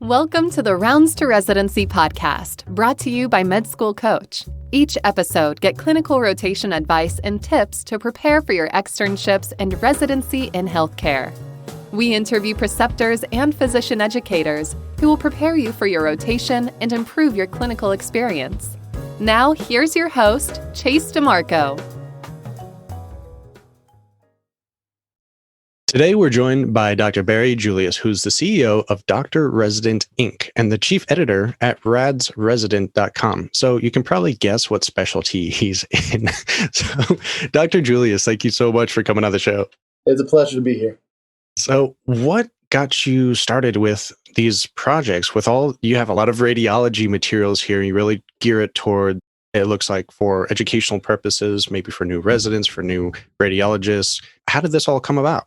Welcome to the Rounds to Residency podcast, brought to you by Med School Coach. Each episode, get clinical rotation advice and tips to prepare for your externships and residency in healthcare. We interview preceptors and physician educators who will prepare you for your rotation and improve your clinical experience. Now, here's your host, Chase DiMarco. Today, we're joined by Dr. Barry Julius, who's the CEO of Dr. Resident Inc. and the chief editor at radsresident.com. So you can probably guess what specialty he's in. So, Dr. Julius, thank you so much for coming on the show. It's a pleasure to be here. So what got you started with these projects? You have a lot of radiology materials here. You really gear it toward, it looks like, for educational purposes, maybe for new residents, for new radiologists. How did this all come about?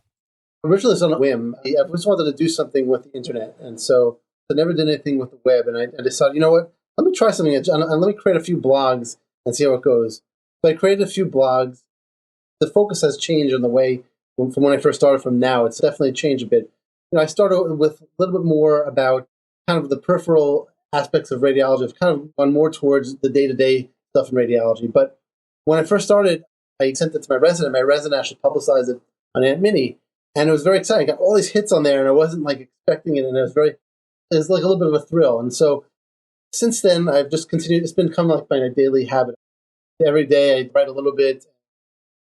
Originally, it's on a whim. I just wanted to do something with the internet. And so I never did anything with the web. And I decided, you know what? Let me try something. And let me create a few blogs and see how it goes. So I created a few blogs. The focus has changed in the way from when I first started from now. It's definitely changed a bit. I started with a little bit more about kind of the peripheral aspects of radiology. I've kind of gone more towards the day-to-day stuff in radiology. But when I first started, I sent it to my resident. My resident actually publicized it on Aunt Minnie. And it was very exciting. I got all these hits on there, and I wasn't expecting it. And it was a little bit of a thrill. And so since then, I've just continued. It's become like my daily habit. Every day I write a little bit.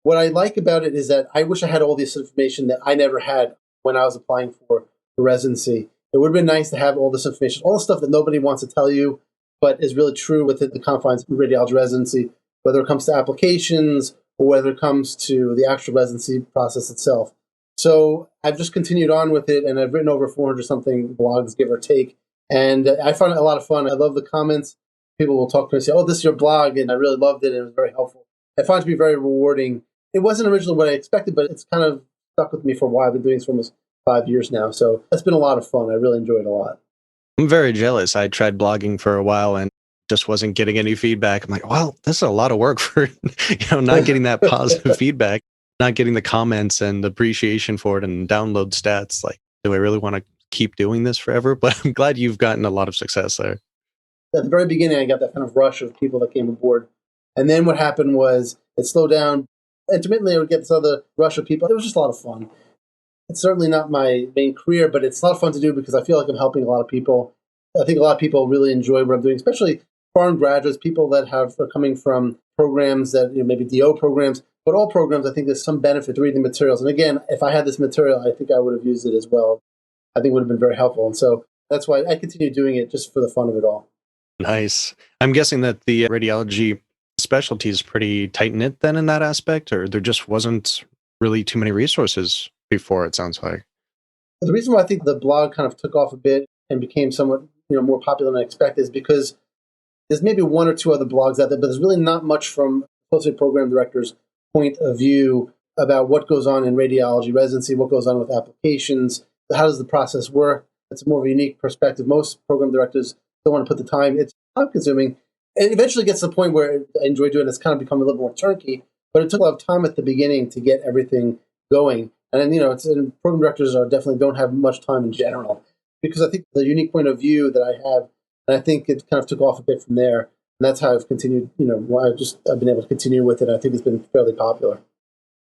What I like about it is that I wish I had all this information that I never had when I was applying for the residency. It would have been nice to have all this information, all the stuff that nobody wants to tell you, but is really true within the confines of radiology residency, whether it comes to applications or whether it comes to the actual residency process itself. So I've just continued on with it, and I've written over 400-something blogs, give or take. And I find it a lot of fun. I love the comments. People will talk to me and say, oh, this is your blog, and I really loved it, and it was very helpful. I find it to be very rewarding. It wasn't originally what I expected, but it's kind of stuck with me for a while. I've been doing this for almost 5 years now, so it's been a lot of fun. I really enjoyed it a lot. I'm very jealous. I tried blogging for a while and just wasn't getting any feedback. I'm like, well, this is a lot of work for not getting that positive feedback. Not getting the comments and the appreciation for it and download stats. Do I really want to keep doing this forever? But I'm glad you've gotten a lot of success there. At the very beginning, I got that kind of rush of people that came aboard. And then what happened was it slowed down. Intermittently, I would get this other rush of people. It was just a lot of fun. It's certainly not my main career, but it's a lot of fun to do because I feel like I'm helping a lot of people. I think a lot of people really enjoy what I'm doing, especially foreign graduates, people that are coming from programs that, maybe DO programs. But all programs, I think there's some benefit to reading materials. And again, if I had this material, I think I would have used it as well. I think it would have been very helpful. And so that's why I continue doing it, just for the fun of it all. Nice. I'm guessing that the radiology specialty is pretty tight-knit then in that aspect, or there just wasn't really too many resources before, it sounds like. The reason why I think the blog kind of took off a bit and became somewhat more popular than I expected is because there's maybe one or two other blogs out there, but there's really not much from associate program directors' point of view about what goes on in radiology residency, what goes on with applications, how does the process work. It's more of a unique perspective. Most program directors don't want to put the time. It's time consuming. It eventually gets to the point where I enjoy doing it. It's kind of become a little more turnkey, but it took a lot of time at the beginning to get everything going. And then, and program directors definitely don't have much time in general, because I think the unique point of view that I have, and I think it kind of took off a bit from there. And that's how I've continued, I've been able to continue with it. I think it's been fairly popular.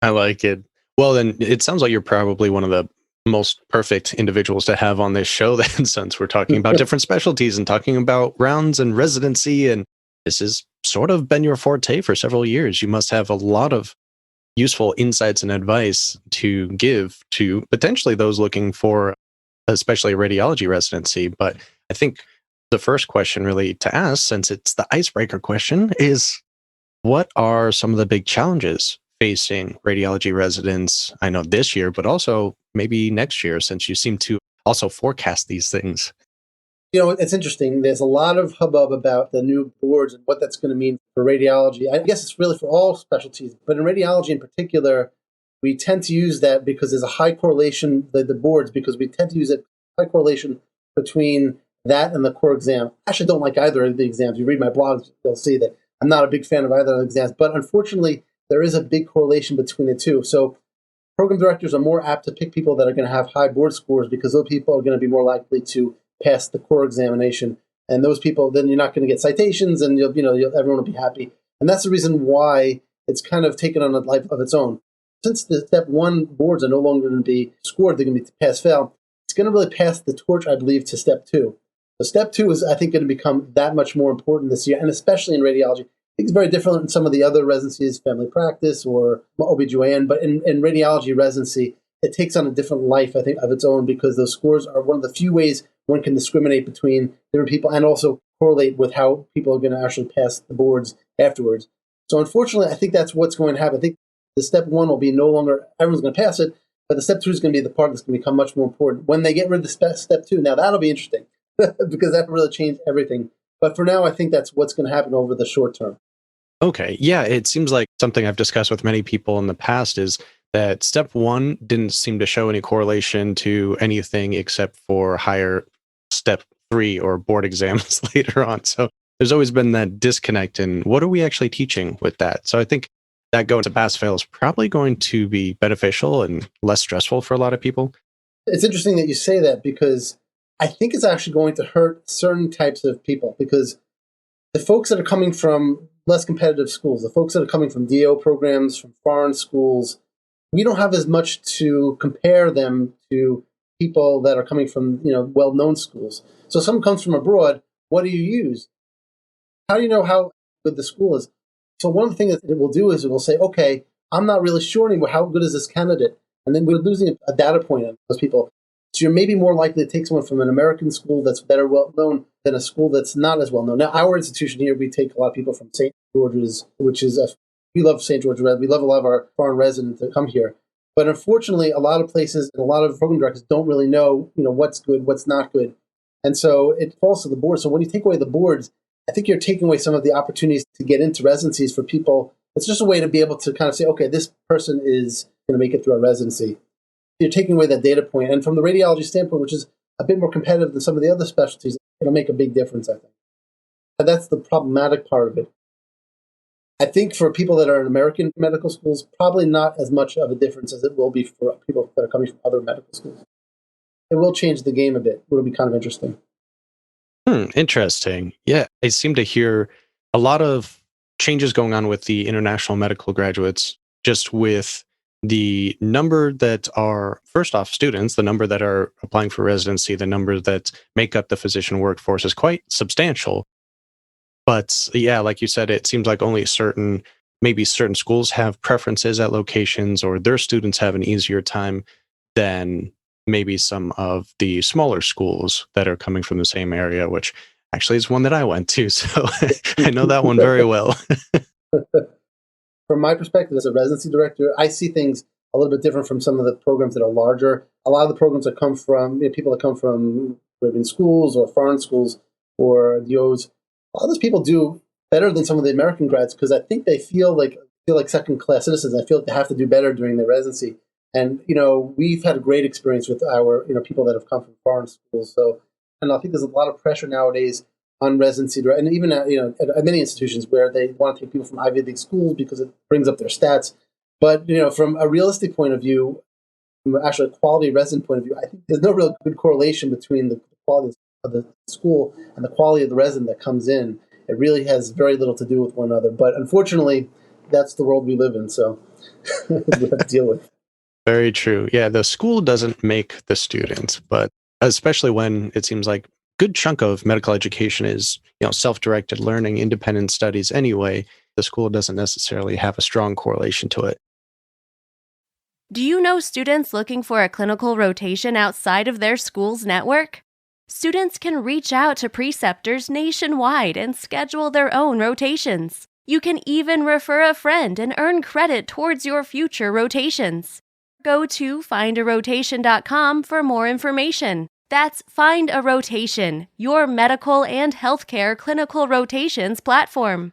I like it. Well, then it sounds like you're probably one of the most perfect individuals to have on this show then, since we're talking about different specialties and talking about rounds and residency. And this has sort of been your forte for several years. You must have a lot of useful insights and advice to give to potentially those looking for, especially a radiology residency. But I think the first question really to ask, since it's the icebreaker question, is what are some of the big challenges facing radiology residents? I know this year, but also maybe next year, since you seem to also forecast these things. It's interesting. There's a lot of hubbub about the new boards and what that's going to mean for radiology. I guess it's really for all specialties, but in radiology in particular, we tend to use that because there's a high correlation, the boards, because we tend to use a high correlation between that and the core exam. I actually don't like either of the exams. You read my blogs, you'll see that I'm not a big fan of either of the exams. But unfortunately, there is a big correlation between the two. So program directors are more apt to pick people that are going to have high board scores because those people are going to be more likely to pass the core examination. And those people, then you're not going to get citations, and everyone will be happy. And that's the reason why it's kind of taken on a life of its own. Since the step 1 boards are no longer going to be scored, they're going to be pass-fail, it's going to really pass the torch, I believe, to step 2. So step 2 is, I think, going to become that much more important this year, and especially in radiology. I think it's very different in some of the other residencies, family practice or OBGYN, but in radiology residency, it takes on a different life, I think, of its own, because those scores are one of the few ways one can discriminate between different people and also correlate with how people are going to actually pass the boards afterwards. So unfortunately, I think that's what's going to happen. I think the step 1 will be no longer, everyone's going to pass it, but the step 2 is going to be the part that's going to become much more important. When they get rid of the step 2, now that'll be interesting because that will really change everything. But for now, I think that's what's going to happen over the short term. Okay. Yeah, it seems like something I've discussed with many people in the past is that step 1 didn't seem to show any correlation to anything except for higher step 3 or board exams later on. So there's always been that disconnect in what are we actually teaching with that. So I think that going to pass-fail is probably going to be beneficial and less stressful for a lot of people. It's interesting that you say that, because I think it's actually going to hurt certain types of people, because the folks that are coming from less competitive schools, the folks that are coming from DO programs, from foreign schools, we don't have as much to compare them to people that are coming from, well-known schools. So if someone comes from abroad, what do you use? How do you know how good the school is? So one of the things that it will do is it will say, okay, I'm not really sure anymore. How good is this candidate? And then we're losing a data point on those people. So you're maybe more likely to take someone from an American school that's better well-known than a school that's not as well-known. Now, our institution here, we take a lot of people from St. George's, which is we love St. George's. We love a lot of our foreign residents that come here. But unfortunately, a lot of places and a lot of program directors don't really know, what's good, what's not good. And so it falls to the board. So when you take away the boards, I think you're taking away some of the opportunities to get into residencies for people. It's just a way to be able to kind of say, okay, this person is going to make it through our residency. You're taking away that data point. And from the radiology standpoint, which is a bit more competitive than some of the other specialties, it'll make a big difference, I think. And that's the problematic part of it. I think for people that are in American medical schools, probably not as much of a difference as it will be for people that are coming from other medical schools. It will change the game a bit. It'll be kind of interesting. Interesting. Yeah, I seem to hear a lot of changes going on with the international medical graduates, just with the number that are, first off, students, the number that are applying for residency, the number that make up the physician workforce is quite substantial. But yeah, like you said, it seems like only maybe certain schools have preferences at locations, or their students have an easier time than maybe some of the smaller schools that are coming from the same area, which actually is one that I went to. So I know that one very well. From my perspective as a residency director, I see things a little bit different from some of the programs that are larger. A lot of the programs that come from people that come from Caribbean schools or foreign schools or DOs, a lot of those people do better than some of the American grads because I think they feel like second-class citizens. I feel like they have to do better during their residency. And, we've had a great experience with our, people that have come from foreign schools. So, and I think there's a lot of pressure nowadays on residency, and even at many institutions where they want to take people from Ivy League schools because it brings up their stats. But, from a realistic point of view, from actually a quality resident point of view, I think there's no real good correlation between the quality of the school and the quality of the resident that comes in. It really has very little to do with one another. But unfortunately, that's the world we live in. So we have to deal with. Very true. Yeah, the school doesn't make the student, but especially when it seems like a good chunk of medical education is, self-directed learning, independent studies anyway, the school doesn't necessarily have a strong correlation to it. Do you know students looking for a clinical rotation outside of their school's network? Students can reach out to preceptors nationwide and schedule their own rotations. You can even refer a friend and earn credit towards your future rotations. Go to findarotation.com for more information. That's Find a Rotation, your medical and healthcare clinical rotations platform.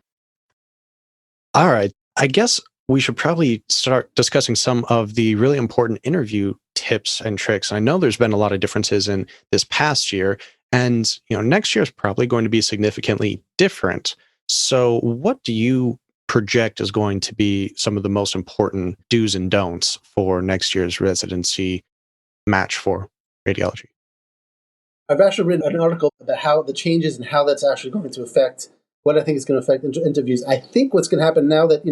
All right. I guess we should probably start discussing some of the really important interview tips and tricks. I know there's been a lot of differences in this past year, and next year is probably going to be significantly different. So what do you project is going to be some of the most important do's and don'ts for next year's residency match for radiology? I've actually written an article about how the changes and how that's actually going to affect what I think is going to affect interviews. I think what's going to happen now that,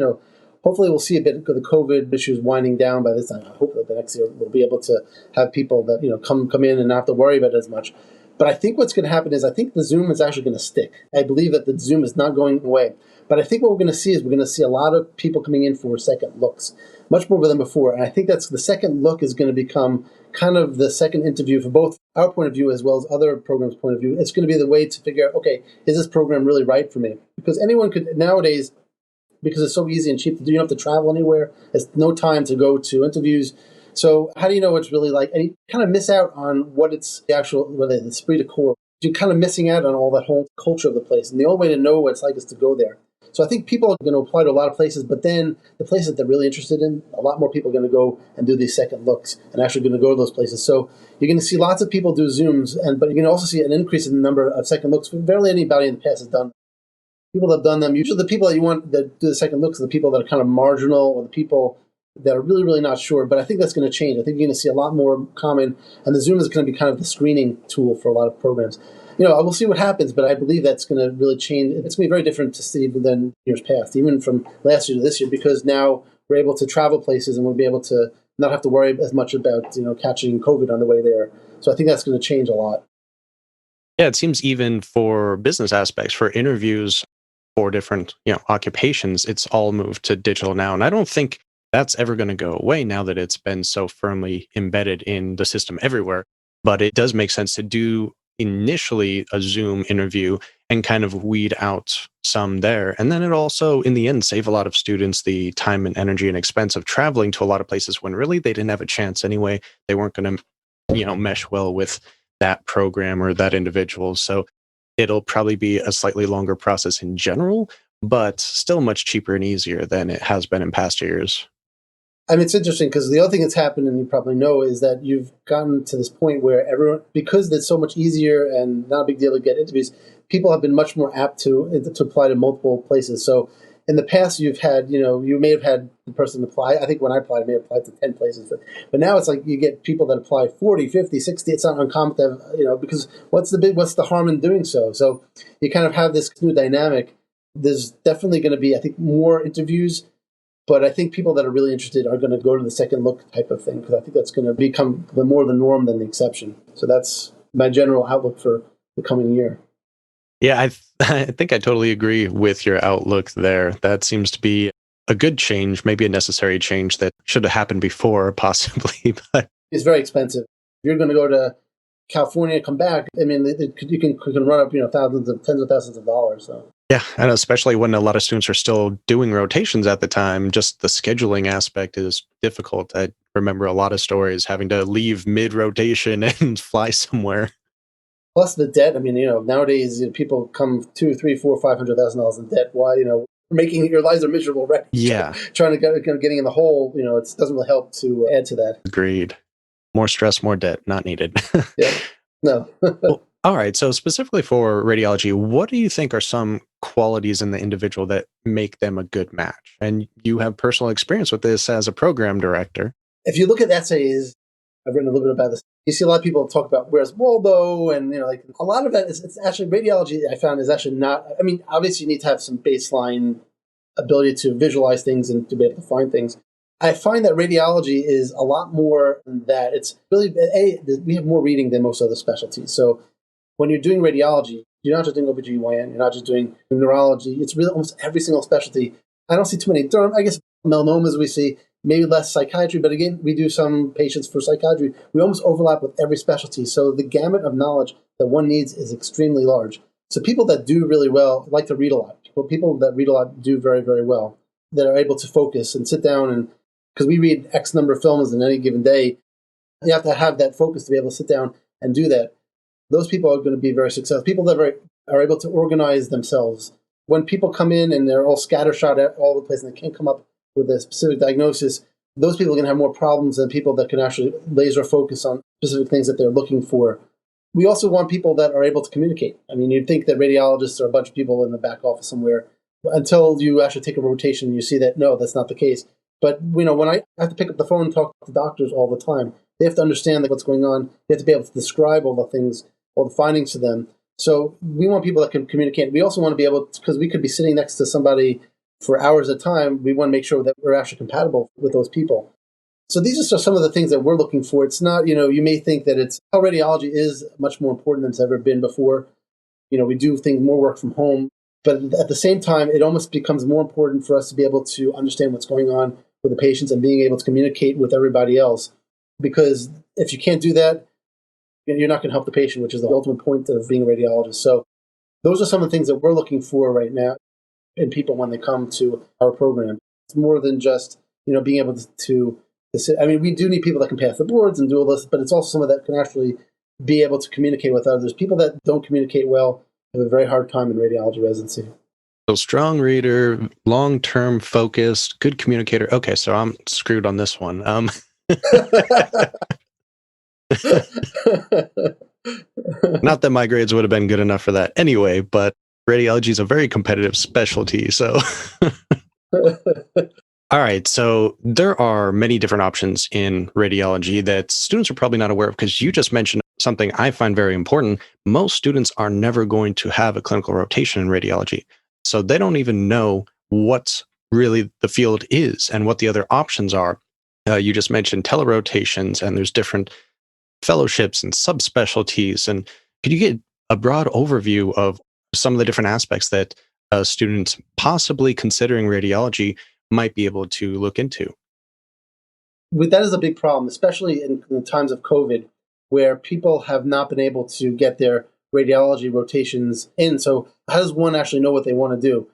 hopefully we'll see a bit of the COVID issues winding down by this time. I hope that the next year we'll be able to have people that, come in and not have to worry about it as much. But I think what's going to happen is I think the Zoom is actually going to stick. I believe that the Zoom is not going away. But I think what we're going to see is we're going to see a lot of people coming in for second looks, much more than before. And I think that's the second look is going to become kind of the second interview for both our point of view as well as other programs' point of view. It's going to be the way to figure out, okay, is this program really right for me? Because anyone could nowadays, because it's so easy and cheap to do, you don't have to travel anywhere. There's no time to go to interviews. So how do you know what it's really like? And you kind of miss out on what it's the actual, whether it's esprit de corps. You're kind of missing out on all that whole culture of the place. And the only way to know what it's like is to go there. So I think people are going to apply to a lot of places, but then the places they're really interested in, a lot more people are going to go and do these second looks and actually going to go to those places. So you're going to see lots of people do Zooms, but you're going to also see an increase in the number of second looks. Barely anybody in the past has done. People that have done them, usually the people that you want that do the second looks are the people that are kind of marginal or the people that are really, really not sure. But I think that's going to change. I think you're going to see a lot more common, and the Zoom is going to be kind of the screening tool for a lot of programs. We'll see what happens, but I believe that's going to really change. It's going to be very different to see than years past, even from last year to this year, because now we're able to travel places and we'll be able to not have to worry as much about, catching COVID on the way there. So I think that's going to change a lot. Yeah, it seems even for business aspects, for interviews for different, occupations, it's all moved to digital now. And I don't think that's ever going to go away now that it's been so firmly embedded in the system everywhere. But it does make sense to do initially a Zoom interview and kind of weed out some there. And then it also, in the end, save a lot of students the time and energy and expense of traveling to a lot of places when really they didn't have a chance anyway. They weren't going to, mesh well with that program or that individual. So it'll probably be a slightly longer process in general, but still much cheaper and easier than it has been in past years. I mean, it's interesting because the other thing that's happened, and you probably know, is that you've gotten to this point where everyone, because it's so much easier and not a big deal to get interviews, people have been much more apt to apply to multiple places. So in the past, you've had, you may have had the person apply. I think when I applied, I may have applied to 10 places. But now it's like you get people that apply 40, 50, 60. It's not uncommon to have, because what's the harm in doing so? So you kind of have this new dynamic. There's definitely going to be, I think, more interviews. But I think people that are really interested are going to go to the second look type of thing because I think that's going to become more the norm than the exception. So that's my general outlook for the coming year. Yeah, I think I totally agree with your outlook there. That seems to be a good change, maybe a necessary change that should have happened before, possibly. But it's very expensive. If you're going to go to California, come back. I mean, you can run up, tens of thousands of dollars. So. Yeah, and especially when a lot of students are still doing rotations at the time, just the scheduling aspect is difficult. I remember a lot of stories having to leave mid-rotation and fly somewhere. Plus the debt. I mean, nowadays people come $200,000, $300,000, $400,000, $500,000 in debt. Why, making your lives are miserable, right? Yeah. Trying to getting in the hole, it doesn't really help to add to that. Agreed. More stress, more debt, not needed. Yeah. No. Well, all right. So specifically for radiology, what do you think are some qualities in the individual that make them a good match? And you have personal experience with this as a program director. If you look at essays, I've written a little bit about this. You see a lot of people talk about where's Waldo, and a lot of that is it's actually radiology. I found is actually not. I mean, obviously you need to have some baseline ability to visualize things and to be able to find things. I find that radiology is a lot more than that. It's really we have more reading than most other specialties. So when you're doing radiology, you're not just doing OBGYN, you're not just doing neurology. It's really almost every single specialty. I don't see too many I guess melanomas we see, maybe less psychiatry, but again, we do some patients for psychiatry. We almost overlap with every specialty. So the gamut of knowledge that one needs is extremely large. So people that do really well like to read a lot. People that read a lot do very, very well, that are able to focus and sit down and, because we read X number of films in any given day, you have to have that focus to be able to sit down and do that. Those people are going to be very successful. People that are able to organize themselves. When people come in and they're all scattershot at all the place and they can't come up with a specific diagnosis, those people are going to have more problems than people that can actually laser focus on specific things that they're looking for. We also want people that are able to communicate. I mean, you'd think that radiologists are a bunch of people in the back office somewhere until you actually take a rotation and you see that, no, that's not the case. But, when I have to pick up the phone and talk to doctors all the time, they have to understand what's going on. They have to be able to describe all the things all the findings to them. So we want people that can communicate. We also want to be able to, because we could be sitting next to somebody for hours at a time, we want to make sure that we're actually compatible with those people. So these are just some of the things that we're looking for. It's not, you may think that radiology is much more important than it's ever been before. We do things more work from home, but at the same time, it almost becomes more important for us to be able to understand what's going on with the patients and being able to communicate with everybody else. Because if you can't do that, you're not going to help the patient, which is the ultimate point of being a radiologist. So those are some of the things that we're looking for right now in people when they come to our program. It's more than just, being able to sit. I mean, we do need people that can pass the boards and do all this, but it's also someone that can actually be able to communicate with others. People that don't communicate well have a very hard time in radiology residency. So strong reader, long-term focused, good communicator. Okay, so I'm screwed on this one. Not that my grades would have been good enough for that anyway, but radiology is a very competitive specialty. So, all right. So there are many different options in radiology that students are probably not aware of, because you just mentioned something I find very important. Most students are never going to have a clinical rotation in radiology. So they don't even know what really the field is and what the other options are. You just mentioned telerotations, and there's different fellowships and subspecialties. And could you get a broad overview of some of the different aspects that students possibly considering radiology might be able to look into? That is a big problem, especially in times of COVID, where people have not been able to get their radiology rotations in. So how does one actually know what they want to do?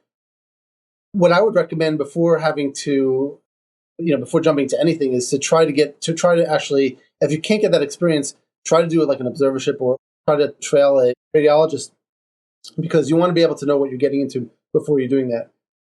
What I would recommend before having to, before jumping to anything, is to try to actually, if you can't get that experience, try to do it like an observership or try to trail a radiologist, because you want to be able to know what you're getting into before you're doing that.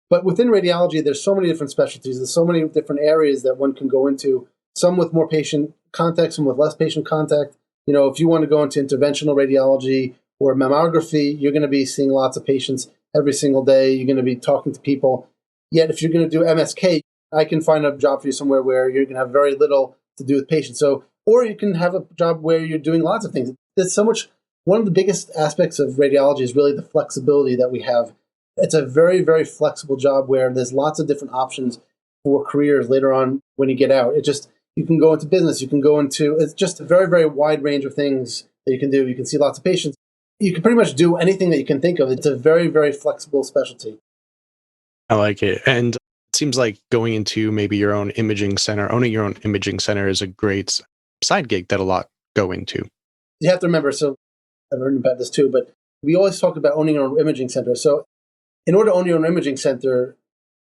But within radiology, there's so many different specialties. There's so many different areas that one can go into, some with more patient contact, some with less patient contact. If you want to go into interventional radiology or mammography, you're going to be seeing lots of patients every single day. You're going to be talking to people. Yet if you're going to do MSK, I can find a job for you somewhere where you're going to have very little to do with patients. Or you can have a job where you're doing lots of things. There's so much. One of the biggest aspects of radiology is really the flexibility that we have. It's a very, very flexible job where there's lots of different options for careers later on when you get out. You can go into business, it's just a very, very wide range of things that you can do. You can see lots of patients. You can pretty much do anything that you can think of. It's a very, very flexible specialty. I like it. And it seems like going into maybe your own imaging center, owning your own imaging center is a great side gig that a lot go into. You have to remember, so I've heard about this too, but we always talk about owning our own imaging center. So in order to own your own imaging center,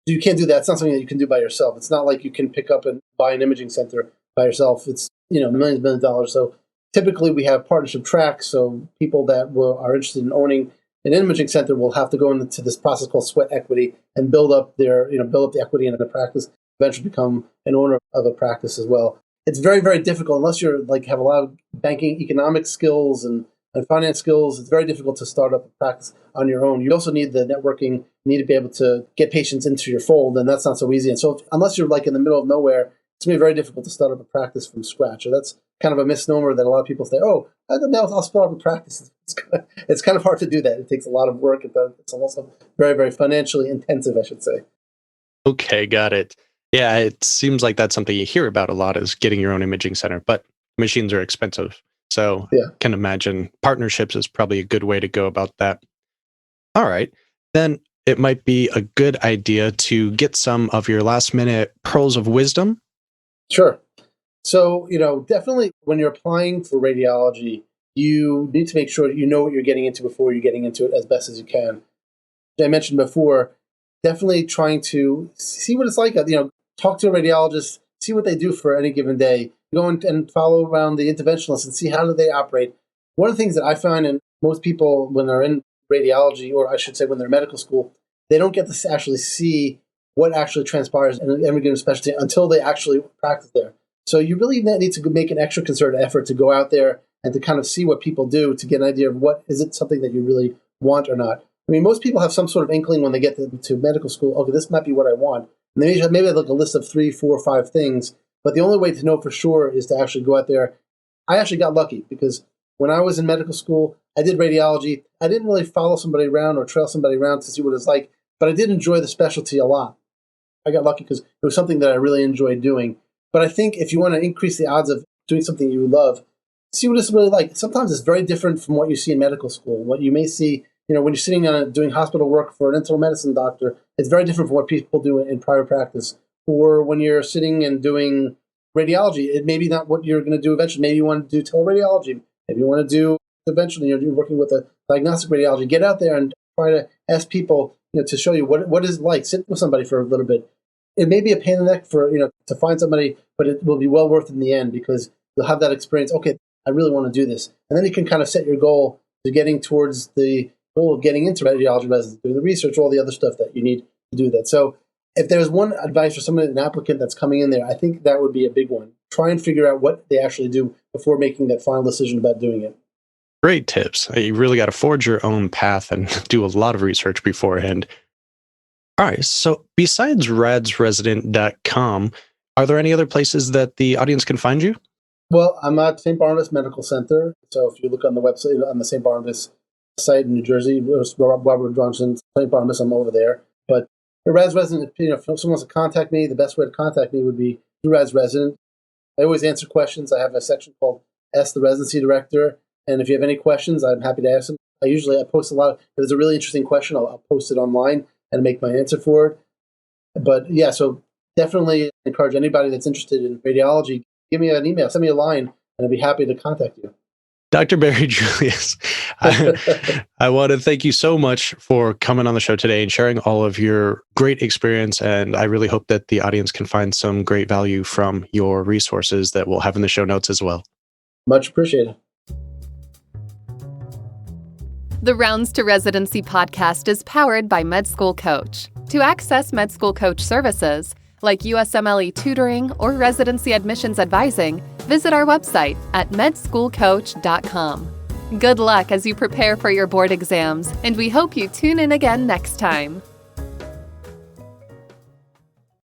you can't do that. It's not something that you can do by yourself. It's not like you can pick up and buy an imaging center by yourself. It's, millions of dollars. So typically we have partnership tracks. So people that are interested in owning an imaging center will have to go into this process called sweat equity and build up the equity in the practice, eventually become an owner of a practice as well. It's very, very difficult unless you're have a lot of banking, economic skills and finance skills. It's very difficult to start up a practice on your own. You also need the networking. You need to be able to get patients into your fold, and that's not so easy. And so unless you're in the middle of nowhere, it's going to be very difficult to start up a practice from scratch. So that's kind of a misnomer that a lot of people say, oh, I'll start up a practice. It's kind of hard to do that. It takes a lot of work. It's also very, very financially intensive, I should say. Okay, got it. Yeah, it seems like that's something you hear about a lot, is getting your own imaging center, but machines are expensive. So yeah. I can imagine partnerships is probably a good way to go about that. All right, then it might be a good idea to get some of your last minute pearls of wisdom. Sure. So, definitely when you're applying for radiology, you need to make sure you know what you're getting into before you're getting into it as best as you can. As I mentioned before, definitely trying to see what it's like. Talk to a radiologist, see what they do for any given day. Go and follow around the interventionalists and see how do they operate. One of the things that I find in most people when they're in radiology, or I should say when they're in medical school, they don't get to actually see what actually transpires in every given specialty until they actually practice there. So you really need to make an extra concerted effort to go out there and to kind of see what people do to get an idea of what is it something that you really want or not. I mean, most people have some sort of inkling when they get to medical school, okay, this might be what I want. And they maybe have a list of 3, 4, 5 things, but the only way to know for sure is to actually go out there. I actually got lucky because When I was in medical school, I did radiology. I didn't really follow somebody around or trail somebody around to see what it's like, but I did enjoy the specialty a lot. I got lucky because it was something that I really enjoyed doing. But I think if you want to increase the odds of doing something you love, see what it's really like. Sometimes it's very different from what you see in medical school. What you may see, when you're sitting on doing hospital work for an internal medicine doctor, it's very different from what people do in private practice. Or when you're sitting and doing radiology, it may be not what you're going to do eventually. Maybe you want to do teleradiology. Maybe you want to do eventually, you're working with a diagnostic radiology. Get out there and try to ask people, to show you what is it like. Sit with somebody for a little bit. It may be a pain in the neck for, to find somebody, but it will be well worth it in the end because you'll have that experience. Okay, I really want to do this. And then you can kind of set your goal to getting towards the goal of getting into radiology residency, doing the research, all the other stuff that you need to do that. So if there's one advice for somebody, an applicant that's coming in there, I think that would be a big one. Try and figure out what they actually do before making that final decision about doing it. Great tips. You really got to forge your own path and do a lot of research beforehand. All right. So besides radsresident.com, are there any other places that the audience can find you? Well, I'm at Saint Barnabas Medical Center. So if you look on the website, on the Saint Barnabas site in New Jersey, Robert Johnson, Saint Barnabas, I'm over there. But the Rads Resident, if someone wants to contact me, the best way to contact me would be through Rads Resident. I always answer questions. I have a section called Ask the Residency Director. And if you have any questions, I'm happy to ask them. I post a lot. If there's a really interesting question, I'll post it online and make my answer for it. But yeah, so definitely encourage anybody that's interested in radiology, give me an email, send me a line, and I'd be happy to contact you. Dr. Barry Julius, I want to thank you so much for coming on the show today and sharing all of your great experience. And I really hope that the audience can find some great value from your resources that we'll have in the show notes as well. Much appreciated. The Rounds to Residency podcast is powered by Med School Coach. To access Med School Coach services, like USMLE tutoring or residency admissions advising, visit our website at medschoolcoach.com. Good luck as you prepare for your board exams, and we hope you tune in again next time.